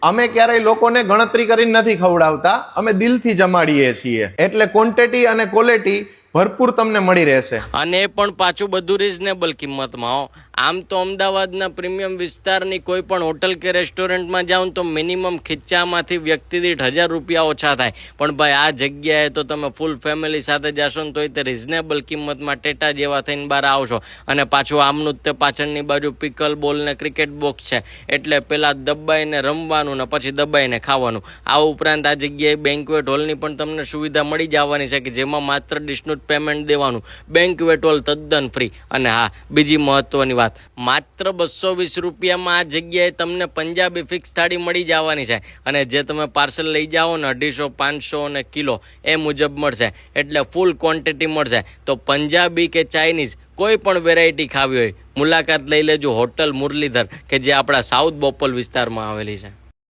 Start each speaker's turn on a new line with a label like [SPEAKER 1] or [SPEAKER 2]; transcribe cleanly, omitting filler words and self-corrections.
[SPEAKER 1] અમે ક્યારેય લોકોને ગણતરી કરીને નથી ખવડાવતા, અમે દિલથી જમાડીએ છીએ, એટલે ક્વોન્ટિટી અને ક્વોલિટી ભરપૂર તમને મળી રહેશે,
[SPEAKER 2] અને એ પણ પાછું બધું રિઝનેબલ કિંમતમાં. આમ તો અમદાવાદના પ્રીમિયમ વિસ્તારની કોઈ પણ હોટલ કે રેસ્ટોરન્ટમાં જાઓ તો મિનિમમ ખીચામાંથી વ્યક્તિ દીઠ 1000 રૂપિયા ઓછા થાય, પણ ભાઈ આ જગ્યાએ તો તમે ફૂલ ફેમિલી સાથે જશો ને તોય તે રિઝનેબલ કિંમતમાં ટેટા જેવા થઈને બહાર આવશો. અને પાછું આમનું જ તે પાછળની બાજુ પિકલ બોલ ને ક્રિકેટ બોક્સ છે, એટલે પેલા દબાઈને રમવાનું ને પછી દબાઈને ખાવાનું. આ ઉપરાંત આ જગ્યાએ બેન્ક્વેટ હોલની પણ તમને સુવિધા મળી જવાની છે, કે જેમાં માત્ર ડિશનું જ પેમેન્ટ દેવાનું, બેન્ક્વેટ હોલ તદ્દન ફ્રી. અને હા, બીજી મહત્વની વાત, માત્ર 220 રૂપિયામાં આ જગ્યાએ તમને પંજાબી ફિક્સ થાળી મળી જવાની છે, અને જે તમે પાર્સલ લઈ જાઓ ને 250, 500 અને કિલો એ મુજબ મળશે, એટલે ફૂલ ક્વોન્ટિટી મળશે. તો પંજાબી કે ચાઇનીઝ કોઈ પણ વેરાયટી ખાવી હોય, મુલાકાત લઈ લેજો હોટલ મુરલીધર, કે જે આપણા સાઉથ બોપલ વિસ્તારમાં આવેલી છે.